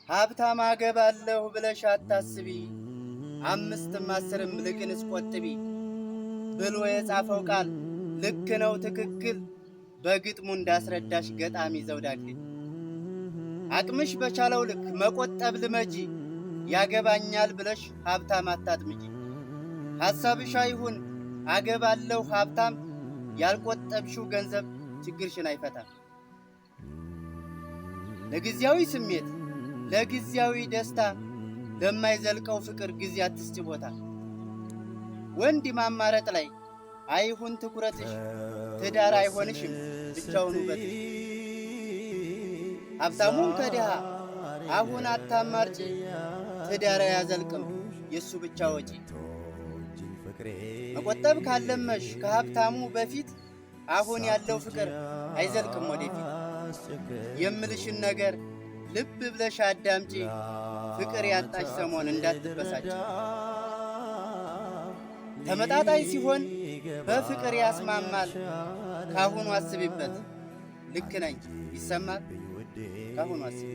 ሀብታም አገባለሁ ብለሽ አታስቢ፣ አምስትም አስርም ልቅንስ ቆጥቢ ብሎ የጻፈው ቃል ልክ ነው ትክክል፣ በግጥሙ እንዳስረዳሽ ገጣሚ ዘውዳግል። አቅምሽ በቻለው ልክ መቆጠብ ልመጂ፣ ያገባኛል ብለሽ ሀብታም አታጥምጂ። ሐሳብሽ አይሁን አገባለሁ ሀብታም፣ ያልቆጠብሽው ገንዘብ ችግርሽን አይፈታም። ለጊዜያዊ ስሜት ለጊዜያዊ ደስታ፣ ለማይዘልቀው ፍቅር ጊዜ አትስጪ ቦታ። ወንድ ማማረጥ ላይ አይሁን ትኩረትሽ፣ ትዳር አይሆንሽም ብቻውን ውበትሽ። ሀብታሙን ከድሃ አሁን አታማርጪ፣ ትዳር አያዘልቅም የሱ ብቻ ወጪ። መቆጠብ ካለመሽ ከሀብታሙ በፊት፣ አሁን ያለው ፍቅር አይዘልቅም ወደፊት። የምልሽን ነገር ልብ ብለሽ አዳምጪ፣ ፍቅር ያጣሽ ሰሞን እንዳትበሳጭ። ተመጣጣኝ ሲሆን በፍቅር ያስማማል፣ ካሁኑ አስቢበት። ልክ ነኝ ይሰማል፣ ካሁኑ አስቢ።